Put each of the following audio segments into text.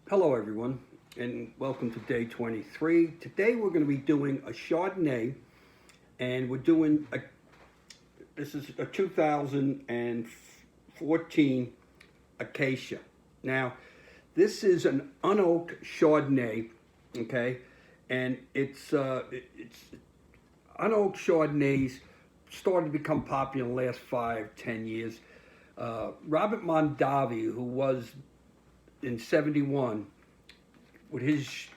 Hello, everyone, and welcome to day 23. Today we're going to be doing a Chardonnay, and we're doing this is a 2014 Acacia. Now, this is an unoaked Chardonnay, okay, and it's unoaked Chardonnays started to become popular in the last 5, 10 years. Robert Mondavi, who was in '71 with his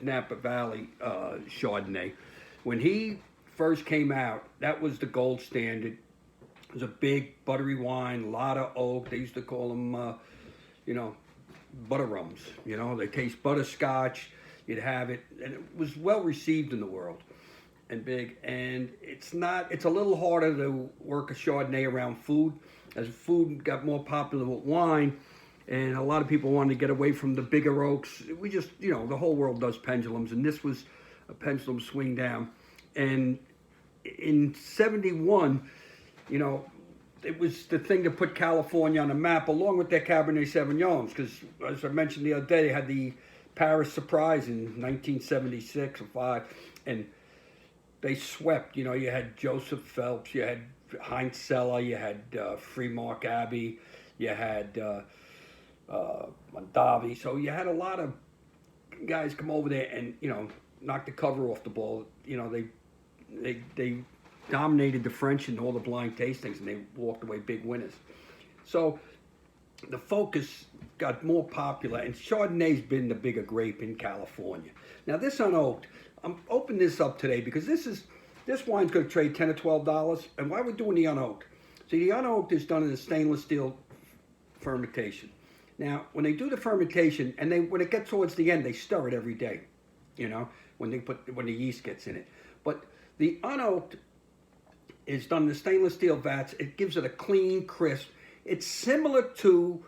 Napa Valley Chardonnay. When he first came out, that was the gold standard. It was a big buttery wine, a lot of oak. They used to call them, butter rums. They taste butterscotch. You'd have it, and it was well received in the world and big. And it's not. It's a little harder to work a Chardonnay around food, as food got more popular with wine and a lot of people wanted to get away from the bigger oaks. We just, the whole world does pendulums, and this was a pendulum swing down. And in '71, it was the thing to put California on the map, along with their Cabernet Sauvignons, because as I mentioned the other day, they had the Paris Surprise in 1976 or 5, and they swept. You had Joseph Phelps, you had Heinz Sella, you had Freemark Abbey, you had Mondavi. So you had a lot of guys come over there and knock the cover off the ball. They dominated the French in all the blind tastings, and they walked away big winners. So the focus got more popular, and Chardonnay's been the bigger grape in California. Now this unoaked, I'm opening this up today because this wine's going to trade $10 or $12. And why we're doing the unoaked? See, the unoaked is done in a stainless steel fermentation. Now, when they do the fermentation, and when it gets towards the end, they stir it every day, when the yeast gets in it. But the unoaked is done in the stainless steel vats. It gives it a clean, crisp. It's similar to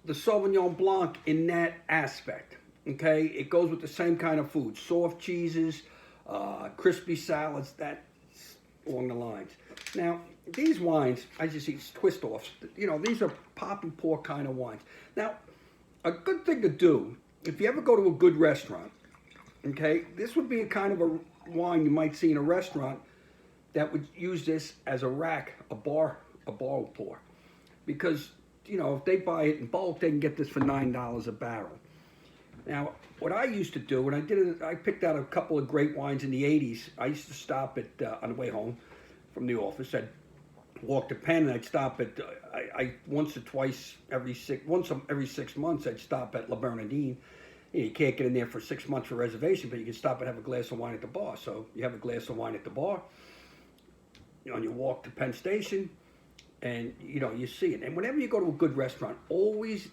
the Sauvignon Blanc in that aspect. Okay, it goes with the same kind of food, soft cheeses, crispy salads, that along the lines. Now, these wines, I just see twist-offs. These are pop and pour kind of wines. Now, a good thing to do, if you ever go to a good restaurant, okay, this would be a kind of a wine you might see in a restaurant that would use this as a rack, a bar pour. Because, if they buy it in bulk, they can get this for $9 a barrel. Now, what I used to do, when I picked out a couple of great wines in the '80s. I used to stop at, on the way home from the office, I'd walk to Penn, and I'd stop at, once or twice every 6 months, I'd stop at La Bernardine. You can't get in there for 6 months for reservation, but you can stop and have a glass of wine at the bar. So you have a glass of wine at the bar, and you walk to Penn Station, and, you see it. And whenever you go to a good restaurant, always,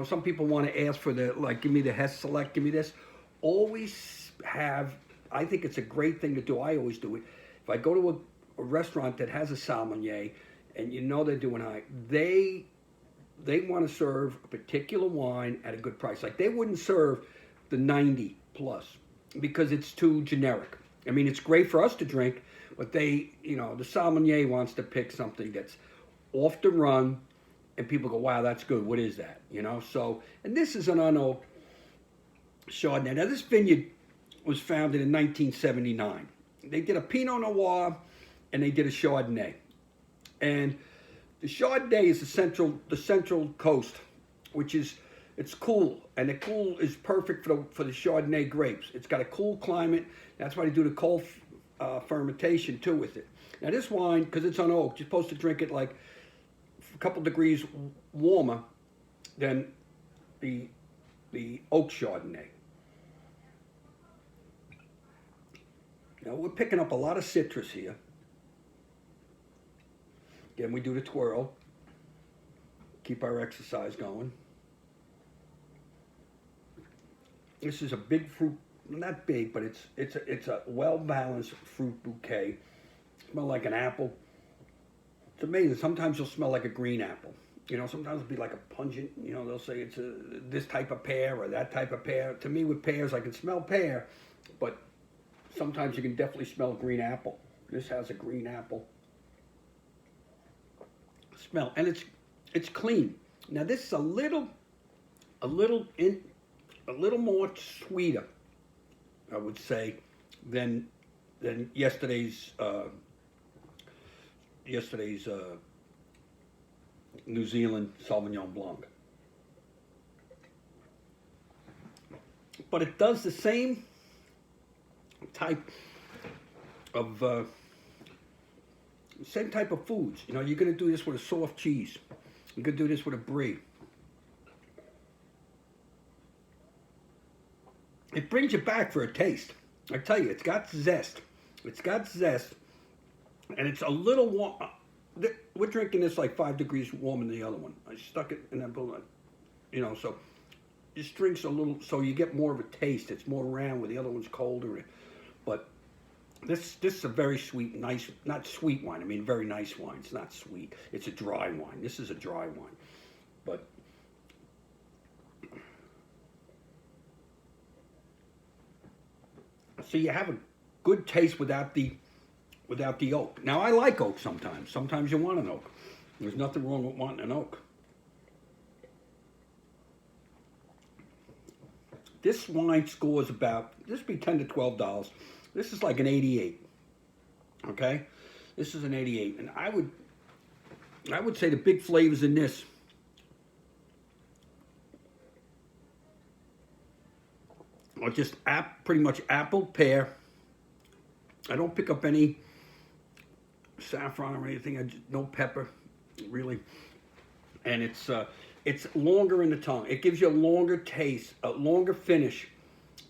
some people want to ask for give me the Hess Select, give me this. Always have, I think it's a great thing to do. I always do it. If I go to a restaurant that has a sommelier, and they're doing high, they want to serve a particular wine at a good price. Like, they wouldn't serve the 90 plus because it's too generic. I mean, it's great for us to drink, but the sommelier wants to pick something that's off the run, and people go, wow, that's good. What is that? So, and this is an unoaked Chardonnay. Now, this vineyard was founded in 1979. They did a Pinot Noir, and they did a Chardonnay. And the Chardonnay is the central coast, it's cool, and the cool is perfect for the Chardonnay grapes. It's got a cool climate. That's why they do the cold fermentation too with it. Now this wine, because it's unoaked, you're supposed to drink it like a couple degrees warmer than the oak Chardonnay. Now we're picking up a lot of citrus here. Again, we do the twirl, keep our exercise going. This is a big fruit, not big, but it's a well-balanced fruit bouquet. Smell like an apple. It's amazing. Sometimes you'll smell like a green apple. Sometimes it'll be like a pungent, they'll say it's this type of pear or that type of pear. To me, with pears, I can smell pear, but sometimes you can definitely smell green apple. This has a green apple smell, and it's clean. Now this is a little a little a little more sweeter, I would say, than yesterday's New Zealand Sauvignon Blanc. But it does the same type of foods. You know, you're going to do this with a soft cheese. You're going to do this with a brie. It brings you back for a taste. I tell you, it's got zest. It's got zest, and it's a little warm. We're drinking this like 5 degrees warmer than the other one. I stuck it in that bowl, you know. So this drink's a little, so you get more of a taste. It's more round, where the other one's colder. But this is a very sweet, nice, not sweet wine. I mean, very nice wine. It's not sweet. It's a dry wine. This is a dry wine, but. So you have a good taste without the oak. Now I like oak sometimes. Sometimes you want an oak. There's nothing wrong with wanting an oak. This wine scores about, this would be $10 to $12. This is like an 88. Okay? This is an 88. And I would say the big flavors in this are just pretty much apple, pear. I don't pick up any saffron or anything. No pepper, really. And it's longer in the tongue. It gives you a longer taste, a longer finish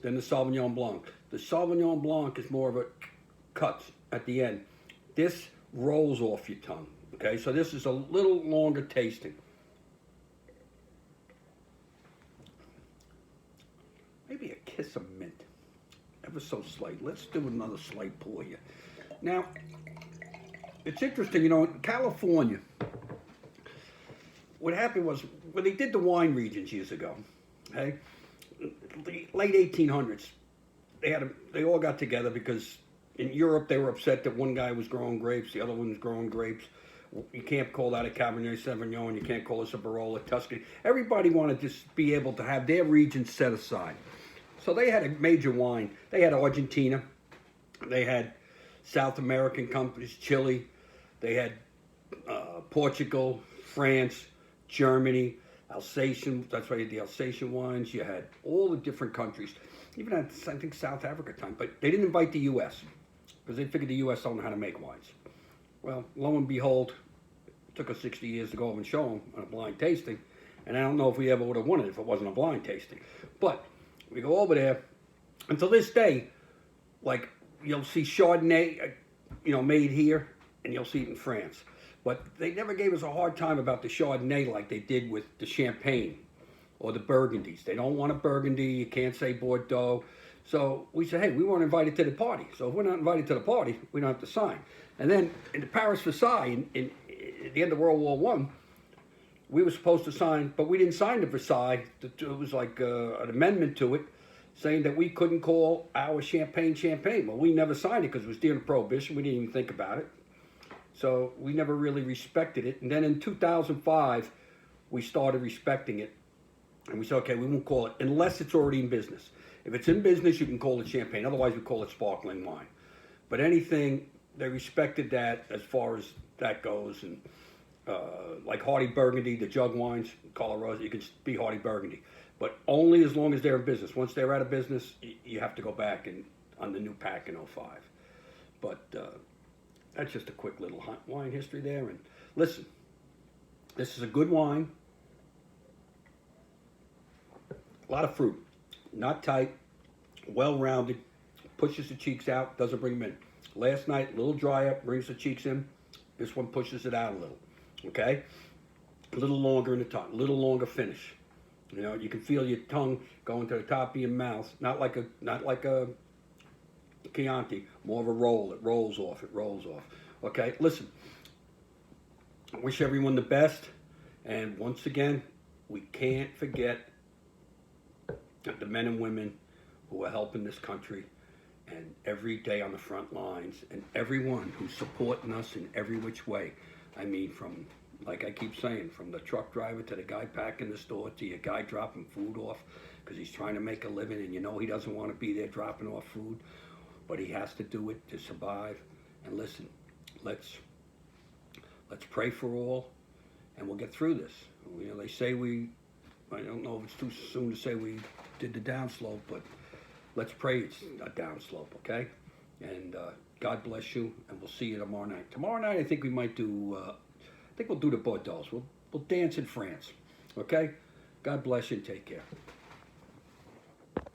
than the Sauvignon Blanc. The Sauvignon Blanc is more of a cut at the end. This rolls off your tongue. Okay, so this is a little longer tasting. Maybe a kiss of mint, ever so slight. Let's do another slight pour here. Now, it's interesting, you know, in California, what happened was, when they did the wine regions years ago, okay, the late 1800s, they all got together because in Europe they were upset that one guy was growing grapes, the other one was growing grapes. You can't call that a Cabernet Sauvignon, you can't call this a Barolo Tuscany. Everybody wanted to be able to have their region set aside. So they had a major wine. They had Argentina. They had South American companies, Chile. They had Portugal, France, Germany, Alsatian. That's why you had the Alsatian wines. You had all the different countries. Even had, I think, South Africa time. But they didn't invite the U.S. because they figured the U.S. don't know how to make wines. Well, lo and behold, it took us 60 years to go over and show them on a blind tasting. And I don't know if we ever would have won it if it wasn't a blind tasting. But we go over there, and to this day, like, you'll see Chardonnay, you know, made here, and you'll see it in France. But they never gave us a hard time about the Chardonnay like they did with the Champagne or the Burgundies. They don't want a Burgundy. You can't say Bordeaux. So we said, hey, we weren't invited to the party. So if we're not invited to the party, we don't have to sign. And then in the Paris Versailles, at the end of World War I, we were supposed to sign, but we didn't sign the Versailles. It was like an amendment to it, saying that we couldn't call our champagne. Well, we never signed it because it was during Prohibition. We didn't even think about it. So we never really respected it. And then in 2005, we started respecting it. And we said, okay, we won't call it unless it's already in business. If it's in business, you can call it champagne. Otherwise, we call it sparkling wine. But anything, they respected that as far as that goes. And like Hardy Burgundy, the jug wines, Colorado, you can be Hardy Burgundy. But only as long as they're in business. Once they're out of business, you have to go back and on the new pack in '05. But that's just a quick little wine history there. And listen, this is a good wine. A lot of fruit. Not tight. Well-rounded. Pushes the cheeks out. Doesn't bring them in. Last night, a little drier. Brings the cheeks in. This one pushes it out a little. Okay? A little longer in the tongue. A little longer finish. You know, you can feel your tongue going to the top of your mouth. Not like a Chianti. More of a roll. It rolls off. Okay? Listen. I wish everyone the best. And once again, we can't forget the men and women who are helping this country and every day on the front lines, and everyone who's supporting us in every which way. I mean, from like I keep saying, from the truck driver to the guy packing the store to your guy dropping food off because he's trying to make a living, and you know he doesn't want to be there dropping off food, but he has to do it to survive. And listen, let's pray for all, and we'll get through this. You know, they say I don't know if it's too soon to say we did the downslope, but let's pray it's a downslope, okay? And God bless you, and we'll see you tomorrow night. Tomorrow night, I think we might do. I think we'll do the Bordeaux. We'll dance in France, okay? God bless you and take care.